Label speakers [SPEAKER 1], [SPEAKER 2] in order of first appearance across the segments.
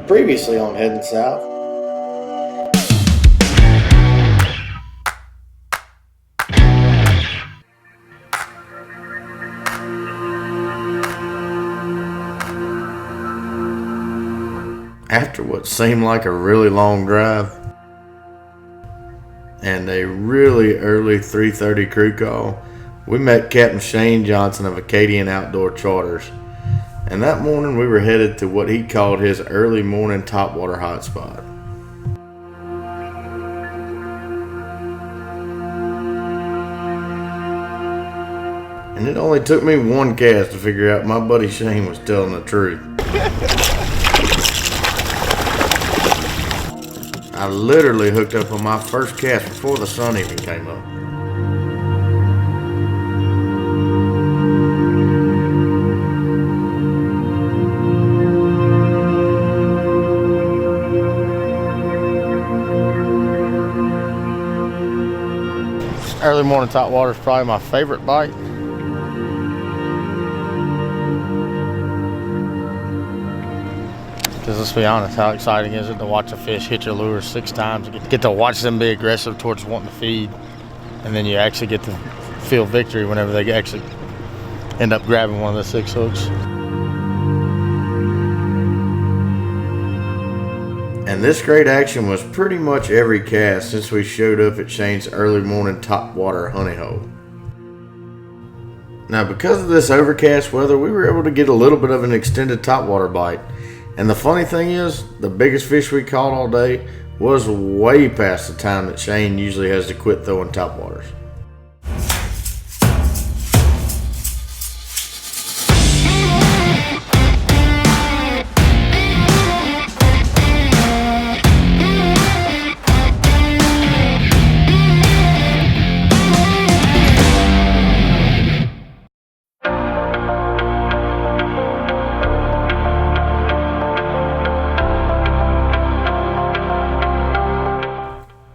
[SPEAKER 1] Previously on Headin South. After what seemed like a really long drive and a really early 3:30 crew call, we met Captain Shane Johnson of Acadian Outdoor Charters. And that morning we were headed to what he called his early morning topwater hotspot. And it only took me one cast to figure out my buddy Shane was telling the truth. I literally hooked up on my first cast before the sun even came up. Early morning topwater is probably my favorite bite. Because let's be honest, how exciting is it to watch a fish hit your lure 6 times, get to watch them be aggressive towards wanting to feed, and then you actually get to feel victory whenever they actually end up grabbing one of the 6 hooks. And this great action was pretty much every cast since we showed up at Shane's early morning topwater honey hole. Now, because of this overcast weather, we were able to get a little bit of an extended topwater bite. And the funny thing is, the biggest fish we caught all day was way past the time that Shane usually has to quit throwing topwaters.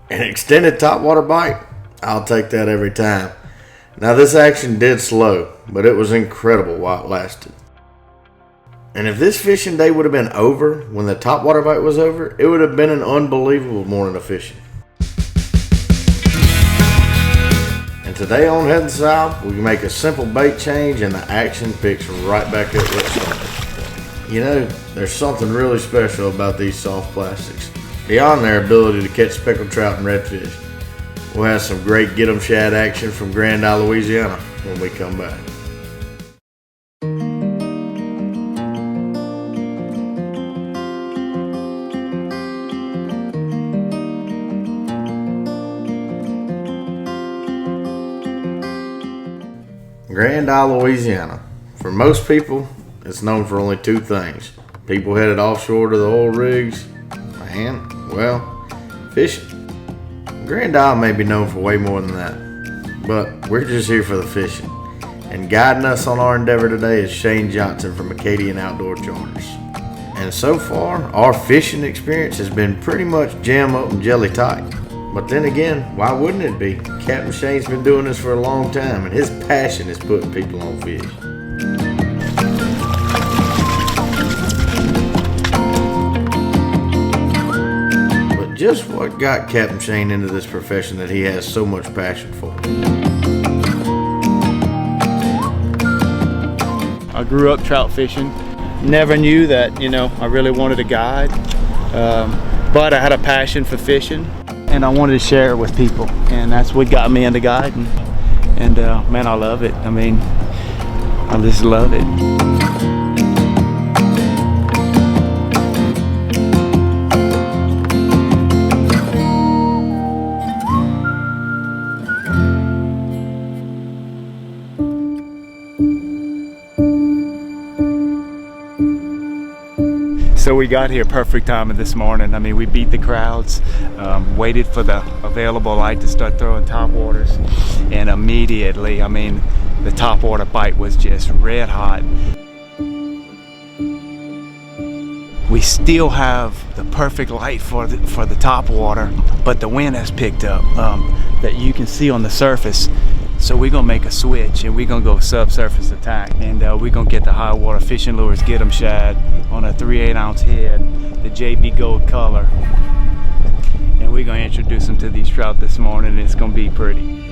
[SPEAKER 1] An extended topwater bite, I'll take that every time. Now this action did slow, but it was incredible while it lasted. And if this fishing day would have been over when the topwater bite was over, it would have been an unbelievable morning of fishing. And today on Headin South, we make a simple bait change and the action picks right back up where it started. You know, there's something really special about these soft plastics. Beyond their ability to catch speckled trout and redfish, we'll have some great get 'em shad action from Grand Isle, Louisiana when we come back. Grand Isle, Louisiana. For most people, it's known for only 2 things. People headed offshore to the oil rigs and, well, fishing. Grand Isle may be known for way more than that, but we're just here for the fishing. And guiding us on our endeavor today is Shane Johnson from Acadian Outdoor Charters. And so far, our fishing experience has been pretty much jam up and jelly tight. But then again, why wouldn't it be? Captain Shane's been doing this for a long time, and his passion is putting people on fish. Just what got Captain Shane into this profession that he has so much passion for?
[SPEAKER 2] I grew up trout fishing. Never knew that, I really wanted to guide. But I had a passion for fishing and I wanted to share it with people. And that's what got me into guiding. And man, I love it. I just love it. So we got here perfect timing this morning. We beat the crowds, waited for the available light to start throwing topwaters, and immediately, the topwater bite was just red hot. We still have the perfect light for the topwater, but the wind has picked up that you can see on the surface. So we're gonna make a switch and we're gonna go subsurface attack, and we're gonna get the high water fishing lures, get them shad on a 3/8 ounce head, the JB Gold color. And we're gonna introduce them to these trout this morning, and it's gonna be pretty.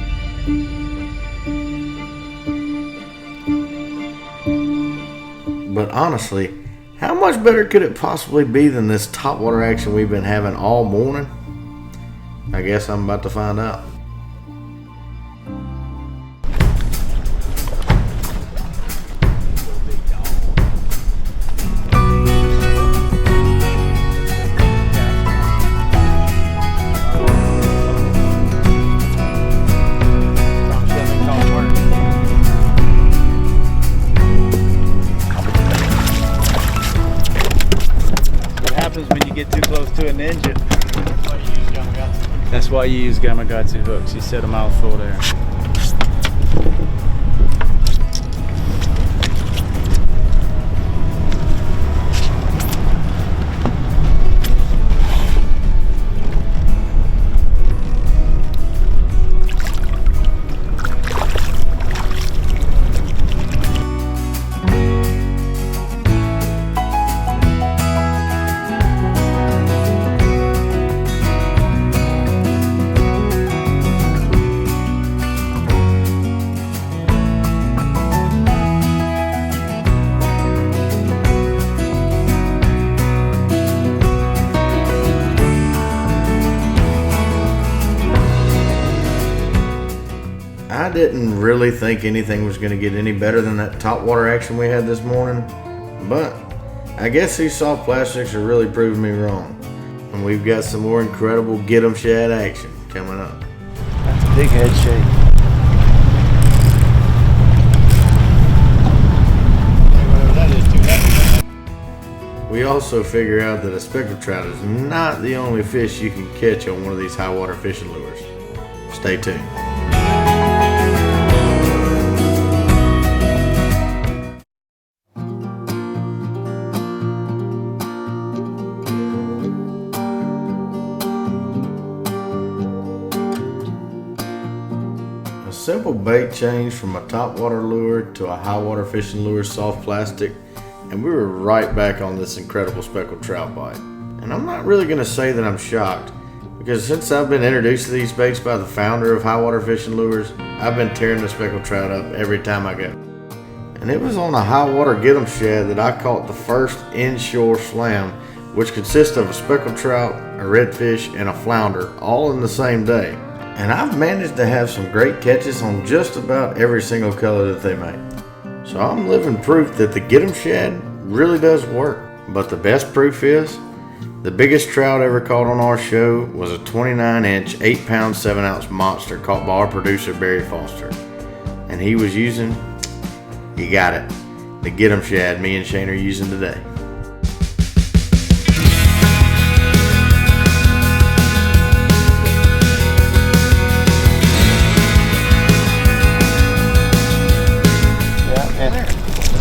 [SPEAKER 1] But honestly, how much better could it possibly be than this topwater action we've been having all morning? I guess I'm about to find out.
[SPEAKER 2] When you get too close to an engine, that's why you use Gamakatsu hooks. You set a mouthful there.
[SPEAKER 1] I didn't really think anything was going to get any better than that topwater action we had this morning, but I guess these soft plastics are really proving me wrong. And we've got some more incredible get 'em shad action coming up.
[SPEAKER 2] That's a big head shake.
[SPEAKER 1] We also figure out that a speckled trout is not the only fish you can catch on one of these high water fishing lures. Stay tuned. A simple bait change from a topwater lure to a high water fishing lure soft plastic, and we were right back on this incredible speckled trout bite. And I'm not really going to say that I'm shocked, because since I've been introduced to these baits by the founder of high water fishing lures, I've been tearing the speckled trout up every time I go. And it was on a high water get 'em shad that I caught the first inshore slam, which consists of a speckled trout, a redfish, and a flounder all in the same day. And I've managed to have some great catches on just about every single color that they make. So I'm living proof that the get 'em shad really does work. But the best proof is, the biggest trout ever caught on our show was a 29-inch, 8-pound, 7-ounce monster caught by our producer Barry Foster. And he was using, you got it, the get 'em shad me and Shane are using today.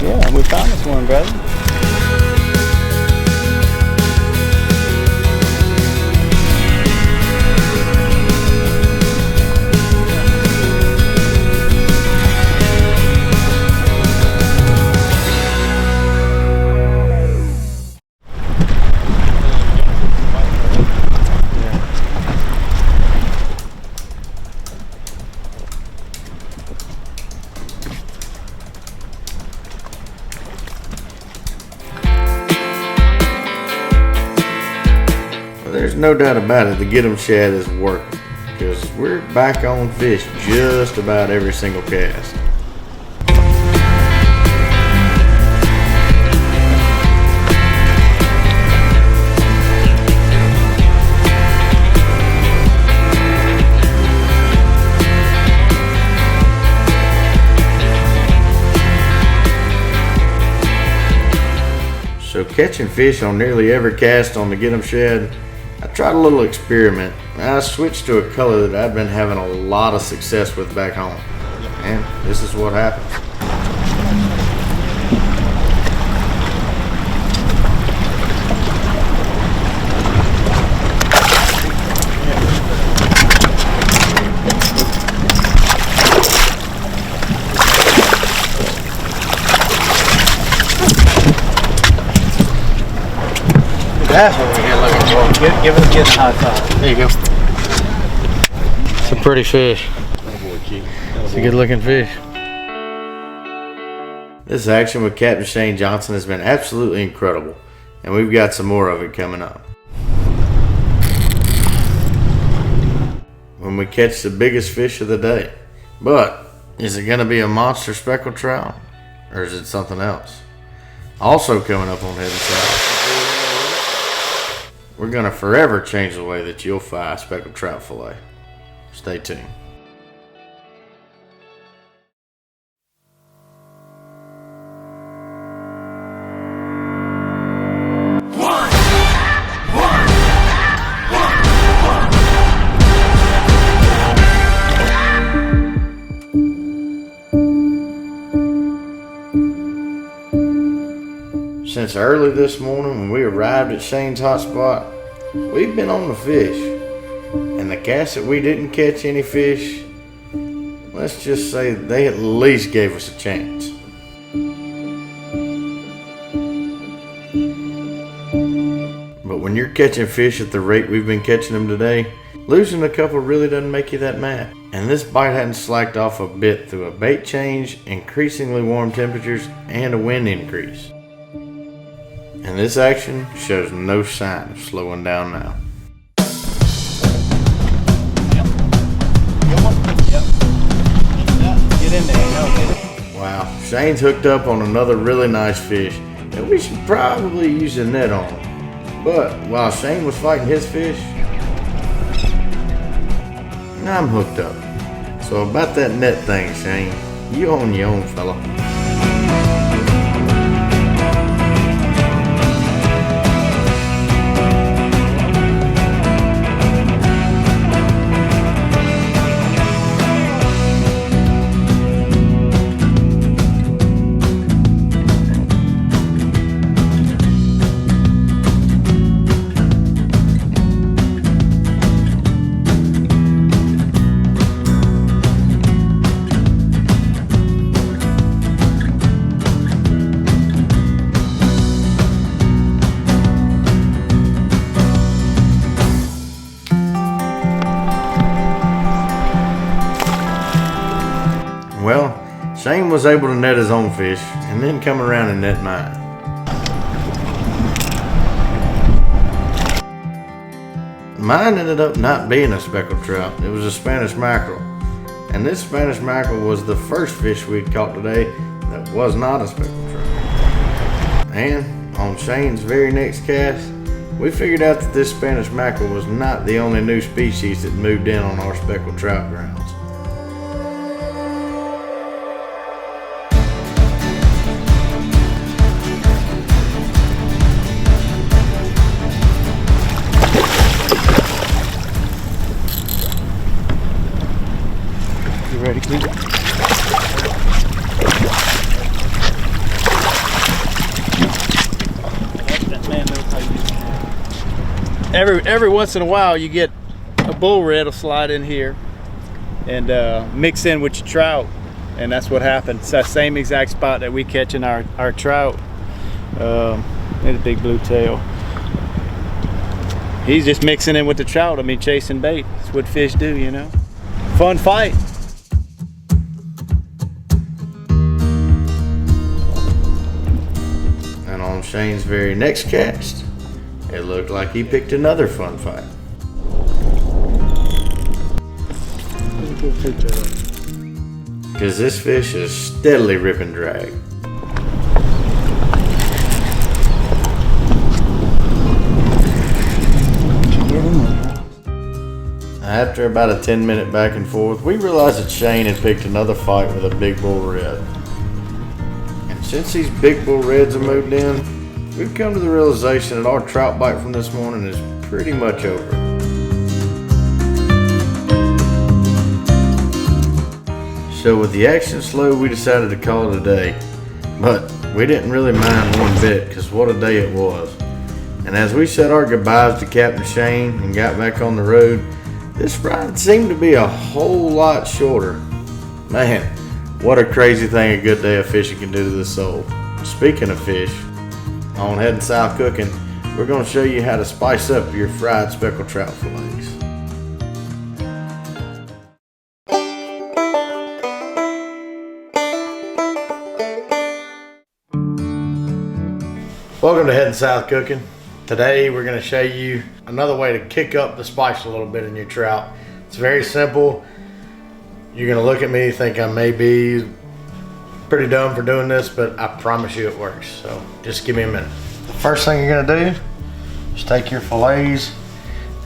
[SPEAKER 2] Yeah, we found this one, brother.
[SPEAKER 1] There's no doubt about it, the get 'em shad is working, because we're back on fish just about every single cast. So catching fish on nearly every cast on the get 'em shad, I tried a little experiment. I switched to a color that I'd been having a lot of success with back home. And this is what happened.
[SPEAKER 2] That's what we're here looking for. Give it a high five.
[SPEAKER 1] There you go. It's a pretty fish. It's a good looking fish. This action with Captain Shane Johnson has been absolutely incredible, and we've got some more of it coming up. When we catch the biggest fish of the day. But is it going to be a monster speckled trout, or is it something else? Also coming up on Headin South, we're going to forever change the way that you'll fry speckled trout fillet. Stay tuned. Since early this morning when we arrived at Shane's hot spot, we've been on the fish. And the cast that we didn't catch any fish, let's just say they at least gave us a chance. But when you're catching fish at the rate we've been catching them today, losing a couple really doesn't make you that mad. And this bite hadn't slacked off a bit through a bait change, increasingly warm temperatures, and a wind increase. And this action shows no sign of slowing down now.
[SPEAKER 2] Get in there.
[SPEAKER 1] Wow, Shane's hooked up on another really nice fish that we should probably use a net on. But while Shane was fighting his fish, I'm hooked up. So about that net thing, Shane, you on your own, fella. Well, Shane was able to net his own fish and then come around and net mine. Mine ended up not being a speckled trout, it was a Spanish mackerel. And this Spanish mackerel was the first fish we'd caught today that was not a speckled trout. And on Shane's very next cast, we figured out that this Spanish mackerel was not the only new species that moved in on our speckled trout grounds.
[SPEAKER 2] You ready, Cleve? Every once in a while you get a bull red will slide in here and mix in with your trout, and that's what happened. It's that same exact spot that we catch in our trout. And a big blue tail. He's just mixing in with the trout. I mean, chasing bait. That's what fish do, you know. Fun fight.
[SPEAKER 1] And on Shane's very next cast, it looked like he picked another fun fight. Because this fish is steadily ripping drag. After about a 10-minute back and forth, we realized that Shane had picked another fight with a big bull red. And since these big bull reds have moved in, we've come to the realization that our trout bite from this morning is pretty much over. So with the action slow, we decided to call it a day. But we didn't really mind one bit, because what a day it was. And as we said our goodbyes to Captain Shane and got back on the road, this ride seemed to be a whole lot shorter. Man, what a crazy thing a good day of fishing can do to the soul. Speaking of fish, on Headin South Cooking, we're going to show you how to spice up your fried speckled trout fillets. Welcome to Headin South Cooking. Today we're going to show you another way to kick up the spice a little bit in your trout. It's very simple. You're going to look at me and think I may be pretty dumb for doing this, but I promise you it works. So just give me a minute. The first thing you're going to do is take your fillets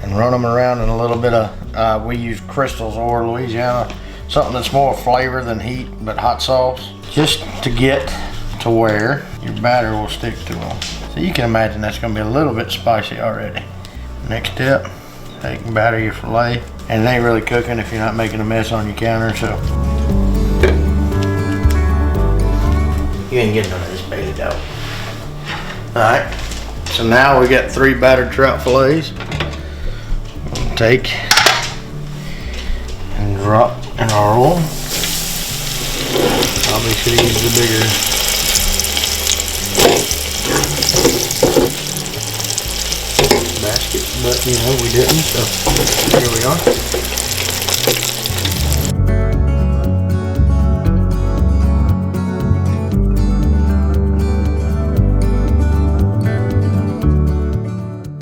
[SPEAKER 1] and run them around in a little bit of, we use Crystals or Louisiana, something that's more flavor than heat, but hot sauce, just to get to where your batter will stick to them. So you can imagine that's going to be a little bit spicy already. Next step, take and batter your fillet, and it ain't really cooking if you're not making a mess on your counter. So you ain't getting none of this baby dough. Alright, so now we got 3 battered trout fillets. We'll take and drop in our oil. Probably should use the bigger basket, but you know, we didn't, so here we are.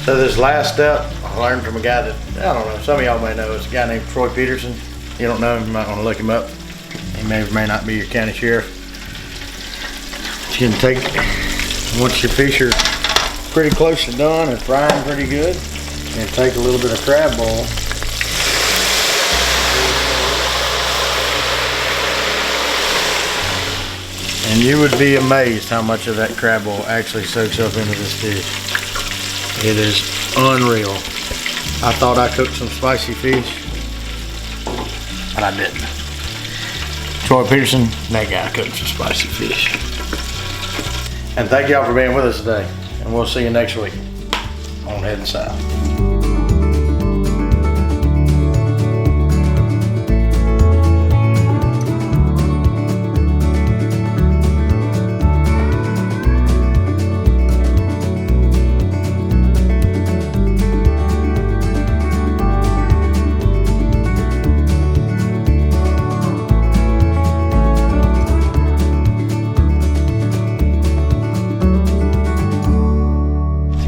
[SPEAKER 1] So this last step, I learned from a guy that, I don't know, some of y'all may know, it's a guy named Troy Peterson. You don't know him, you might want to look him up. He may or may not be your county sheriff. You can take, once your fish are pretty close to done and frying pretty good, and take a little bit of crab oil. And you would be amazed how much of that crab oil actually soaks up into this dish. It is unreal. I thought I cooked some spicy fish, but I didn't. Troy Peterson, that guy cooked some spicy fish. And thank y'all for being with us today. And we'll see you next week on Headin South.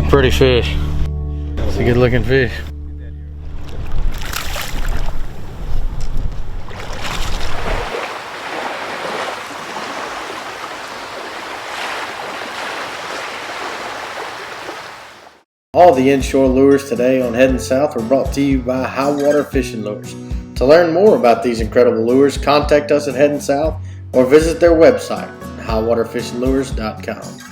[SPEAKER 1] Pretty fish. It's a good looking fish. All the inshore lures today on Headin South are brought to you by High Water Fishing Lures. To learn more about these incredible lures, contact us at Headin South or visit their website, highwaterfishinglures.com.